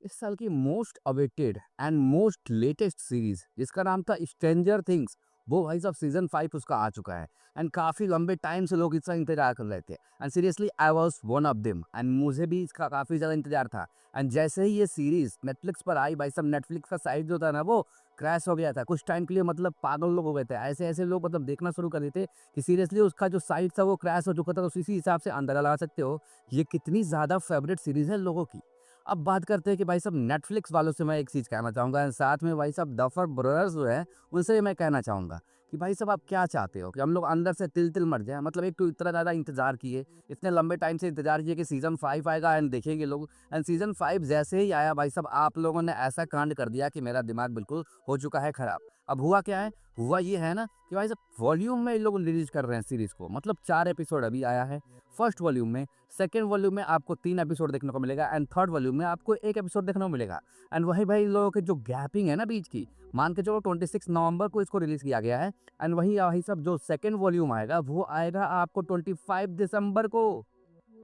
इस साल की most awaited and most latest series जिसका नाम था स्ट्रेंजर थिंग्स, वो भाई साहब सीजन 5 उसका आ चुका है। एंड काफ़ी लंबे टाइम से लोग इसका इंतजार कर रहे थे and seriously I was one of them and मुझे भी इसका काफ़ी ज़्यादा इंतजार था। एंड जैसे ही ये सीरीज नेटफ्लिक्स पर आई भाई साहब, नेटफ्लिक्स का साइट जो था ना वो क्रैश हो गया था कुछ टाइम के लिए। मतलब पागल लोग हो गए थे, ऐसे ऐसे लोग मतलब देखना शुरू कर देते कि सीरियसली उसका जो साइट था वो क्रैश हो चुका था। तो उसी हिसाब से अंदाजा लगा सकते हो ये कितनी ज़्यादा फेवरेट सीरीज है लोगों की। अब बात करते हैं कि भाई साहब नेटफ्लिक्स वालों से मैं एक चीज़ कहना चाहूँगा, साथ में भाई साहब डफर ब्रदर्स जो है उनसे मैं कहना चाहूँगा कि भाई साहब आप क्या चाहते हो कि हम लोग अंदर से तिल तिल मर जाए। मतलब एक तो इतना ज़्यादा इंतजार किए, इतने लंबे टाइम से इंतजार किए कि सीज़न 5 आएगा एंड देखेंगे लोग। एंड सीज़न 5 जैसे ही आया भाई साहब, आप लोगों ने ऐसा कांड कर दिया कि मेरा दिमाग बिल्कुल हो चुका है ख़राब। अब हुआ क्या है, हुआ ये है ना कि भाई साहब वॉल्यूम में इन लोग रिलीज कर रहे हैं सीरीज़ को। मतलब 4 एपिसोड अभी आया है फर्स्ट वॉल्यूम में, सेकंड वॉल्यूम में आपको 3 एपिसोड देखने को मिलेगा एंड थर्ड वॉल्यूम में आपको 1 एपिसोड देखने को मिलेगा। एंड वही भाई इन लोगों के जो गैपिंग है ना बीच की, मान के चलो 26 नवंबर को इसको रिलीज़ किया गया है। एंड वही सब जो सेकंड वॉल्यूम आएगा वो आएगा आपको 25 दिसंबर को,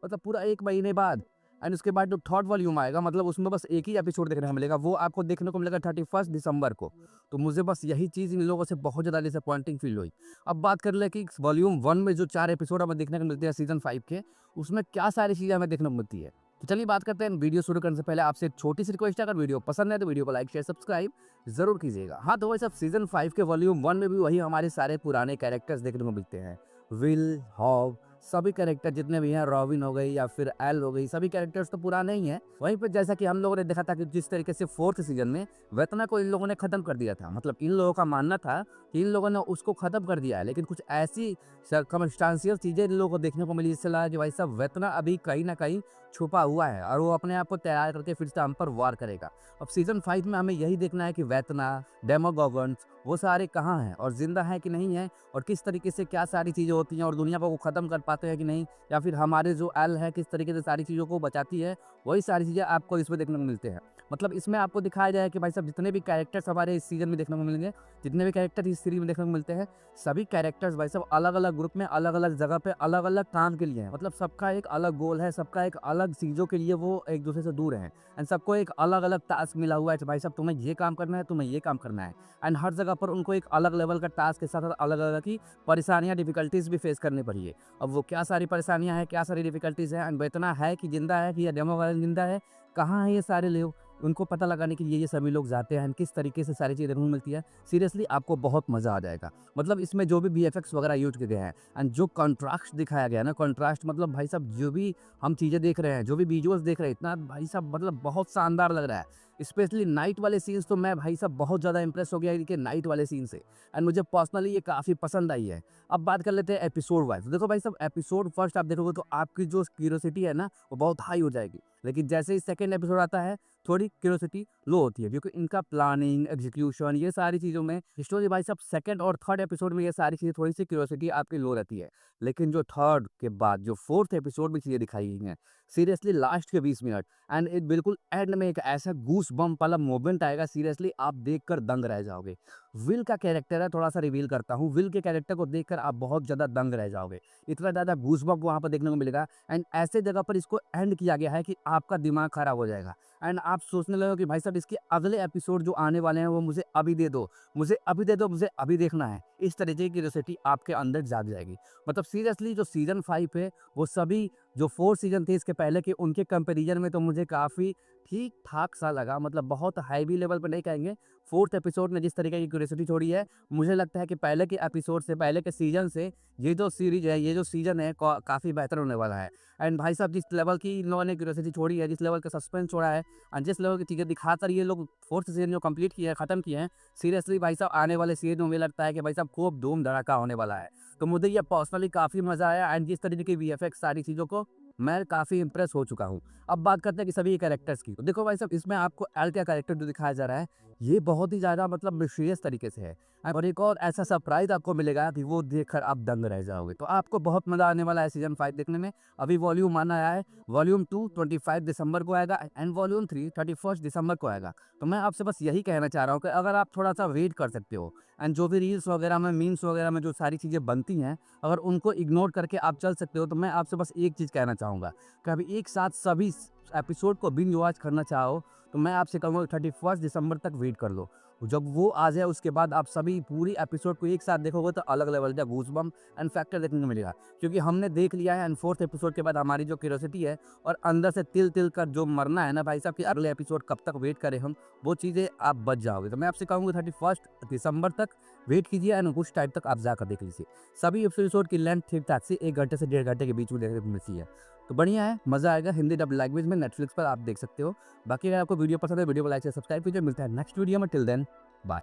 मतलब पूरा 1 महीने बाद। एंड उसके बाद जो थर्ड वॉल्यूम आएगा मतलब उसमें बस एक ही एपिसोड देखने को मिलेगा, वो आपको देखने को मिलेगा 31 दिसंबर को। तो मुझे बस यही चीज़ इन लोगों से बहुत ज़्यादा डिसअपॉइंटिंग फील हुई। अब बात कर ले कि वॉल्यूम 1 में जो 4 एपिसोड हमें देखने को मिलते हैं सीजन 5 के, उसमें क्या सारी चीज़ें हमें देखने को मिलती है। तो चलिए बात करते हैं। वीडियो शुरू करने से पहले आपसे एक छोटी सी रिक्वेस्ट है, अगर वीडियो पसंद है तो वीडियो को लाइक शेयर सब्सक्राइब जरूर कीजिएगा। हाँ तो वैसे सीजन 5 के वॉल्यूम 1 में भी वही हमारे सारे पुराने कैरेक्टर्स देखने को मिलते हैं। विल, हॉब, सभी कैरेक्टर जितने भी हैं, रॉबिन हो गई या फिर एल हो गई, सभी कैरेक्टर्स तो पुराने ही हैं। वहीं पे जैसा कि हम लोगों ने देखा था कि जिस तरीके से फोर्थ सीजन में वेतना को इन लोगों ने खत्म कर दिया था, मतलब इन लोगों का मानना था कि इन लोगों ने उसको खत्म कर दिया है, लेकिन कुछ ऐसी सर्कमस्टांशियल चीजें इन लोगों को देखने को मिली जिससे लगा कि भाई साहब वेतना अभी कहीं ना कहीं छुपा हुआ है और वो अपने आप को तैयार करके फिर से हम पर वार करेगा। अब सीजन 5 में हमें यही देखना है कि वेतना, डेमोगोगन्स, वो सारे कहाँ हैं और जिंदा हैं कि नहीं है, और किस तरीके से क्या सारी चीज़ें होती हैं और दुनिया को वो ख़त्म कर पाते हैं कि नहीं, या फिर हमारे जो एल है किस तरीके से सारी चीज़ों को बचाती है। वही सारी चीज़ें आपको इसमें देखने को मिलते हैं। मतलब इसमें आपको दिखाया जाए कि भाई साहब जितने भी कैरेक्टर्स हमारे इस सीजन में देखने को मिलेंगे, जितने भी कैरेक्टर इस सीरीज में देखने को मिलते हैं, सभी कैरेक्टर्स भाई साहब अलग अलग ग्रुप में, अलग अलग जगह पे, अलग अलग काम के लिए हैं। मतलब सबका एक अलग गोल है, सबका एक अलग चीज़ों के लिए वो एक दूसरे से दूर हैं एंड सबको एक अलग अलग टास्क मिला हुआ है कि भाई साहब तुम्हें ये काम करना है, तुम्हें ये काम करना है। एंड हर जगह पर उनको एक अलग लेवल का टास्क के साथ साथ अलग अलग की परेशानियां, डिफिकल्टीज भी फेस करनी पड़ी है। अब वो क्या सारी परेशानियां हैं, क्या सारी डिफिकल्टीज हैं, एंड वेतना है कि जिंदा है कि या डेमो वाला जिंदा है, कहाँ है ये सारे लोग, उनको पता लगाने के लिए ये सभी लोग जाते हैं। किस तरीके से सारी चीज़ें देखने को मिलती है, सीरियसली आपको बहुत मज़ा आ जाएगा। मतलब इसमें जो भी वीएफएक्स वगैरह यूज किए गए हैं एंड जो कंट्रास्ट दिखाया गया है ना, कंट्रास्ट मतलब भाई साहब जो भी हम चीज़ें देख रहे हैं, जो भी विजुअल्स देख रहे हैं, इतना भाई साहब मतलब बहुत शानदार लग रहा है। स्पेशली नाइट वाले सीन्स तो मैं भाई साहब बहुत ज़्यादा इंप्रेस हो गया इनके नाइट वाले सीन से एंड मुझे पर्सनली ये काफ़ी पसंद आई है। अब बात कर लेते हैं एपिसोड वाइज। देखो भाई साहब एपिसोड फर्स्ट आप देखोगे तो आपकी जो क्यूरियोसिटी है ना वो बहुत हाई हो जाएगी, लेकिन जैसे ही सेकंड एपिसोड आता है थोड़ी क्यूरियोसिटी लो होती है, क्योंकि इनका प्लानिंग, एग्जीक्यूशन, ये सारी चीज़ों में स्टोरी भाई साहब सेकंड और थर्ड एपिसोड में ये सारी चीज़ें थोड़ी सी क्यूरियोसिटी आपकी लो रहती है। लेकिन जो थर्ड के बाद जो फोर्थ एपिसोड में चीज़ें दिखाई गई हैं, सीरियसली लास्ट के 20 मिनट एंड एक बिल्कुल एंड में एक ऐसा गूस बम्प वाला मोमेंट आएगा, सीरियसली आप देखकर दंग रह जाओगे। विल का कैरेक्टर है, थोड़ा सा रिवील करता हूँ, विल के कैरेक्टर को देखकर आप बहुत ज़्यादा दंग रह जाओगे। इतना ज़्यादा गूस बम्प वहाँ पर देखने को मिलेगा एंड ऐसे जगह पर इसको एंड किया गया है कि आपका दिमाग खराब हो जाएगा एंड आप सोचने लगो कि भाई साहब इसके अगले एपिसोड जो आने वाले हैं वो मुझे अभी दे दो, मुझे अभी दे दो, मुझे अभी देखना है। इस तरीके की क्यूरियोसिटी आपके अंदर जाग जाएगी। मतलब सीरियसली जो सीजन 5 है वो सभी जो 4 सीजन थे इसके पहले के, उनके कंपैरिजन में तो मुझे काफ़ी ठीक ठाक सा लगा। मतलब बहुत हाईवी लेवल पर नहीं कहेंगे। फोर्थ एपिसोड ने जिस तरीके की क्यूरियोसिटी छोड़ी है, मुझे लगता है कि पहले के एपिसोड से, पहले के सीजन से ये जो सीरीज है, ये जो सीजन है काफ़ी बेहतर होने वाला है। एंड भाई साहब जिस लेवल की इन लोगों ने क्यूरियोसिटी छोड़ी है, जिस लेवल का सस्पेंस छोड़ा है और जिस लेवल की चीज़ें दिखाकर ये लोग फोर्थ सीजन जो कंप्लीट किए हैं, ख़त्म किए हैं, सीरियसली भाई साहब आने वाले सीजन में मुझे लगता है कि भाई साहब खूब धूम धड़ाका होने वाला है। तो मुझे ये पर्सनली काफ़ी मज़ा आया एंड जिस तरीके की वीएफएक्स सारी चीज़ों को मैं काफ़ी इंप्रेस हो चुका हूँ। अब बात करते हैं कि सभी कैरेक्टर्स की। तो देखो भाई साहब इसमें आपको एल का कैरेक्टर जो दिखाया जा रहा है, ये बहुत ही ज़्यादा मतलब मिस्टीरियस तरीके से है और एक और ऐसा सरप्राइज आपको मिलेगा कि वो देखकर आप दंग रह जाओगे। तो आपको बहुत मज़ा आने वाला है सीजन 5 देखने में। अभी वॉल्यूम 1 आया है, वॉल्यूम 2 25 दिसंबर को आएगा एंड वॉल्यूम 3 31 दिसंबर को आएगा। तो मैं आपसे बस यही कहना चाह रहा हूँ कि अगर आप थोड़ा सा वेट कर सकते हो एंड जो भी रील्स वगैरह में, मीम्स वगैरह में जो सारी चीज़ें बनती हैं, अगर उनको इग्नोर करके आप चल सकते हो, तो मैं आपसे बस एक चीज़ कहना चाहूँगा कि अभी एक साथ सभी एपिसोड को बिंज वॉच करना चाहो तो मैं आपसे कहूँगा 31 दिसंबर तक वेट कर लो। जब वो आ जाए उसके बाद आप सभी पूरी एपिसोड को एक साथ देखोगे तो अलग लेवल का गूज़बम्प एंड फैक्टर देखने को मिलेगा। क्योंकि हमने देख लिया है एंड 4th एपिसोड के बाद हमारी जो क्यूरियोसिटी है और अंदर से तिल-तिल कर जो मरना है ना भाई साहब कि अगले एपिसोड कब तक वेट करें हम, वो चीज़ें आप बच जाओगे। तो मैं आपसे कहूँगा 31 दिसंबर तक वेट कीजिए एंड उस टाइम तक आप जाकर देख लीजिए। सभी एपिसोड की लेंथ ठीक-ठाक सी 1 घंटे से 1.5 घंटे के बीच में देखने को मिलती है। तो बढ़िया है, मज़ा आएगा। हिंदी डब लैंग्वेज में नेटफ्लिक्स पर आप देख सकते हो। बाकी अगर आपको वीडियो पसंद है, वीडियो को लाइक से सब्सक्राइब कीजिए। मिलता है नेक्स्ट वीडियो में, टिल देन बाय।